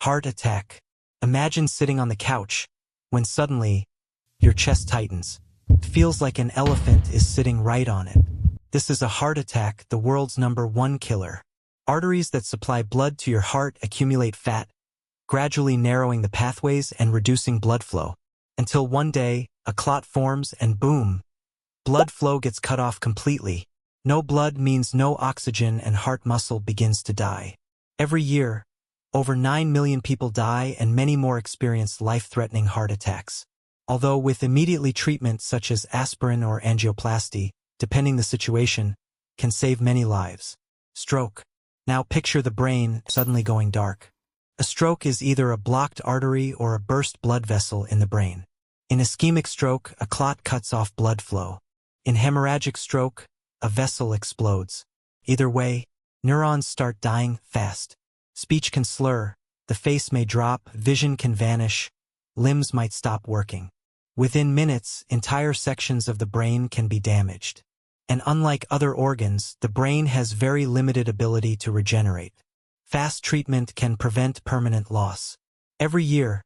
Heart attack. Imagine sitting on the couch, when suddenly, your chest tightens. It feels like an elephant is sitting right on it. This is a heart attack, the world's #1 killer. Arteries that supply blood to your heart accumulate fat, gradually narrowing the pathways and reducing blood flow, until one day, a clot forms and boom, blood flow gets cut off completely. No blood means no oxygen and heart muscle begins to die. Every year, over 9 million people die and many more experience life-threatening heart attacks. Although with immediately treatment such as aspirin or angioplasty, depending the situation, can save many lives. Stroke. Now picture the brain suddenly going dark. A stroke is either a blocked artery or a burst blood vessel in the brain. In ischemic stroke, a clot cuts off blood flow. In hemorrhagic stroke, a vessel explodes. Either way, neurons start dying fast. Speech can slur, the face may drop, vision can vanish, limbs might stop working. Within minutes, entire sections of the brain can be damaged. And unlike other organs, the brain has very limited ability to regenerate. Fast treatment can prevent permanent loss. Every year,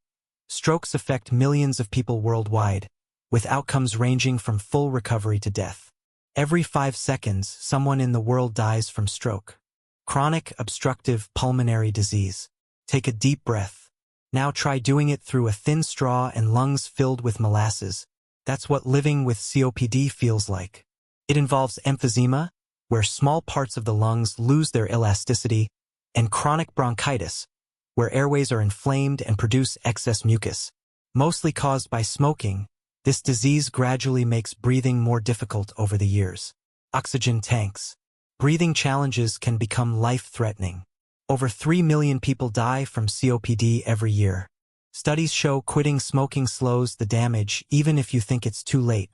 strokes affect millions of people worldwide, with outcomes ranging from full recovery to death. Every 5 seconds, someone in the world dies from stroke. Chronic obstructive pulmonary disease. Take a deep breath. Now try doing it through a thin straw and lungs filled with molasses. That's what living with COPD feels like. It involves emphysema, where small parts of the lungs lose their elasticity, and chronic bronchitis, where airways are inflamed and produce excess mucus. Mostly caused by smoking, this disease gradually makes breathing more difficult over the years. Oxygen tanks. Breathing challenges can become life-threatening. Over 3 million people die from COPD every year. Studies show quitting smoking slows the damage even if you think it's too late.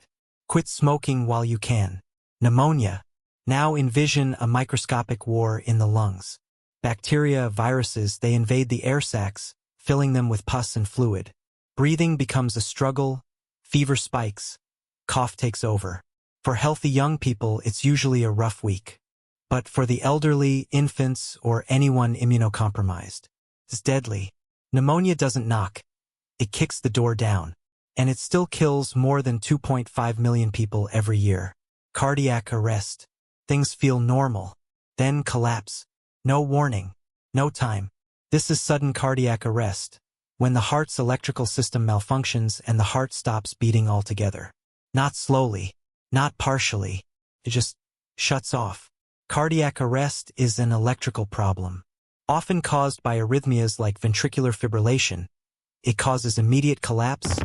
Quit smoking while you can. Pneumonia. Now envision a microscopic war in the lungs. Bacteria, viruses, they invade the air sacs, filling them with pus and fluid. Breathing becomes a struggle, fever spikes, cough takes over. For healthy young people, it's usually a rough week. But for the elderly, infants, or anyone immunocompromised, it's deadly. Pneumonia doesn't knock. It kicks the door down. And it still kills more than 2.5 million people every year. Cardiac arrest. Things feel normal. Then collapse. No warning. No time. This is sudden cardiac arrest, when the heart's electrical system malfunctions and the heart stops beating altogether. Not slowly. Not partially. It just shuts off. Cardiac arrest is an electrical problem, often caused by arrhythmias like ventricular fibrillation. It causes immediate collapse,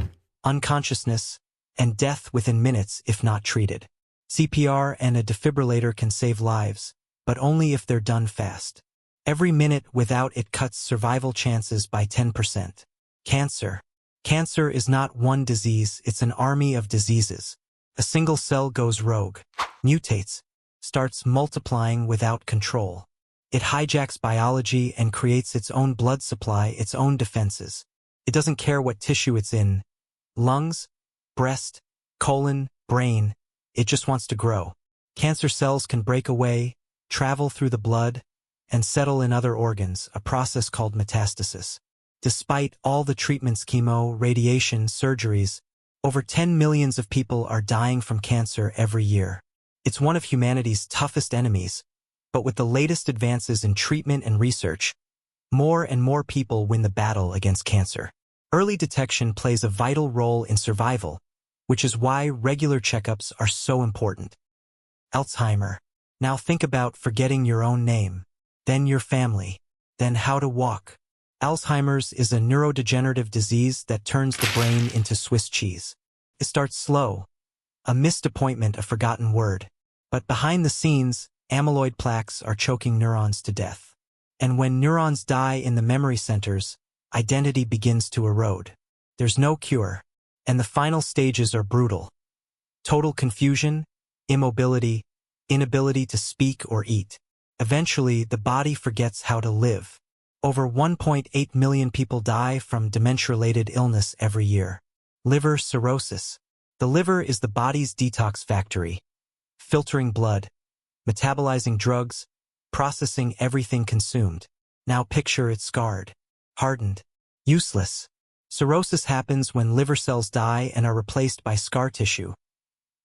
unconsciousness, and death within minutes if not treated. CPR and a defibrillator can save lives, but only if they're done fast. Every minute without it cuts survival chances by 10%. Cancer. Cancer is not one disease, it's an army of diseases. A single cell goes rogue, mutates, starts multiplying without control. It hijacks biology and creates its own blood supply, its own defenses. It doesn't care what tissue it's in. Lungs, breast, colon, brain. It just wants to grow. Cancer cells can break away, travel through the blood, and settle in other organs, a process called metastasis. Despite all the treatments, chemo, radiation, surgeries, over 10 million of people are dying from cancer every year. It's one of humanity's toughest enemies, but with the latest advances in treatment and research, more and more people win the battle against cancer. Early detection plays a vital role in survival, which is why regular checkups are so important. Alzheimer. Now think about forgetting your own name, then your family, then how to walk. Alzheimer's is a neurodegenerative disease that turns the brain into Swiss cheese. It starts slow, a missed appointment, a forgotten word. But behind the scenes, amyloid plaques are choking neurons to death. And when neurons die in the memory centers, identity begins to erode. There's no cure, and the final stages are brutal. Total confusion, immobility, inability to speak or eat. Eventually, the body forgets how to live. Over 1.8 million people die from dementia-related illness every year. Liver cirrhosis. The liver is the body's detox factory, filtering blood, metabolizing drugs, processing everything consumed. Now picture it scarred. hardened, useless. Cirrhosis happens when liver cells die and are replaced by scar tissue,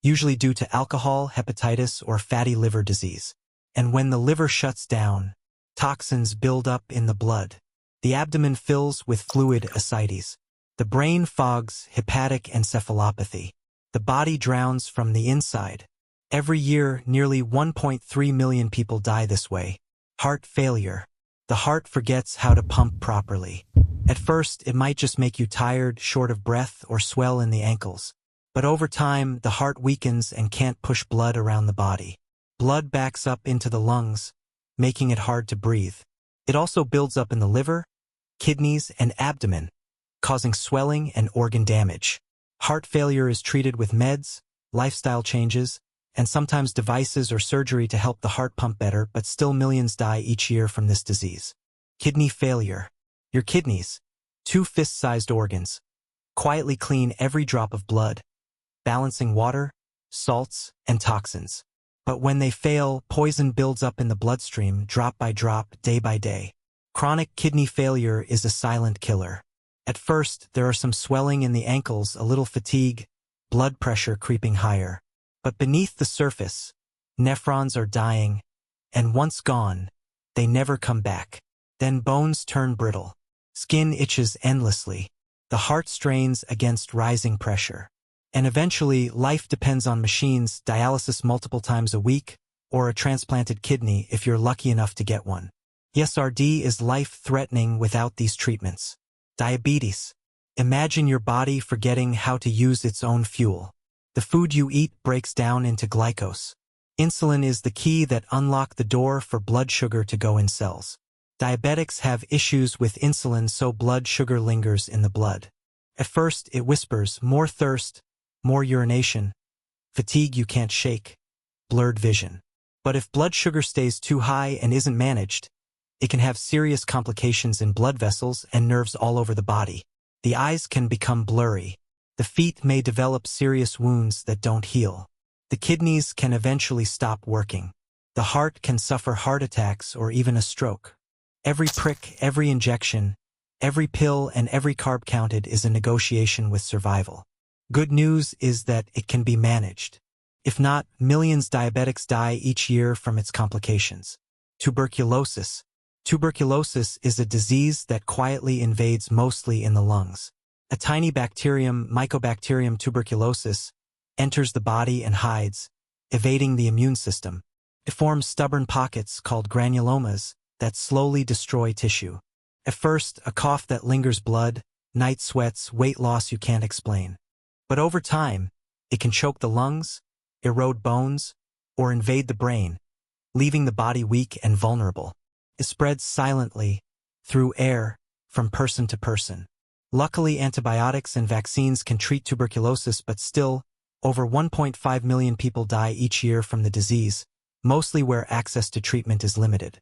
usually due to alcohol, hepatitis, or fatty liver disease. And when the liver shuts down, toxins build up in the blood. The abdomen fills with fluid ascites. The brain fogs, hepatic encephalopathy. The body drowns from the inside. Every year, nearly 1.3 million people die this way. Heart failure. The heart forgets how to pump properly. At first, it might just make you tired, short of breath, or swell in the ankles. But over time, the heart weakens and can't push blood around the body. Blood backs up into the lungs, making it hard to breathe. It also builds up in the liver, kidneys, and abdomen, causing swelling and organ damage. Heart failure is treated with meds, lifestyle changes, and sometimes devices or surgery to help the heart pump better, but still millions die each year from this disease. Kidney failure. Your kidneys, 2 fist-sized organs, quietly clean every drop of blood, balancing water, salts, and toxins. But when they fail, poison builds up in the bloodstream, drop by drop, day by day. Chronic kidney failure is a silent killer. At first, there are some swelling in the ankles, a little fatigue, blood pressure creeping higher. But beneath the surface, nephrons are dying, and once gone, they never come back. Then bones turn brittle. Skin itches endlessly. The heart strains against rising pressure. And eventually, life depends on machines, dialysis multiple times a week, or a transplanted kidney if you're lucky enough to get one. ESRD is life-threatening without these treatments. Diabetes. Imagine your body forgetting how to use its own fuel. The food you eat breaks down into glycose. Insulin is the key that unlocks the door for blood sugar to go in cells. Diabetics have issues with insulin, so blood sugar lingers in the blood. At first, it whispers, more thirst, more urination, fatigue you can't shake, blurred vision. But if blood sugar stays too high and isn't managed, it can have serious complications in blood vessels and nerves all over the body. The eyes can become blurry. The feet may develop serious wounds that don't heal. The kidneys can eventually stop working. The heart can suffer heart attacks or even a stroke. Every prick, every injection, every pill, and every carb counted is a negotiation with survival. Good news is that it can be managed. If not, millions diabetics die each year from its complications. Tuberculosis. Tuberculosis is a disease that quietly invades mostly in the lungs. A tiny bacterium, Mycobacterium tuberculosis, enters the body and hides, evading the immune system. It forms stubborn pockets called granulomas that slowly destroy tissue. At first, a cough that lingers, blood, night sweats, weight loss you can't explain. But over time, it can choke the lungs, erode bones, or invade the brain, leaving the body weak and vulnerable. It spreads silently, through air, from person to person. Luckily, antibiotics and vaccines can treat tuberculosis, but still, over 1.5 million people die each year from the disease, mostly where access to treatment is limited.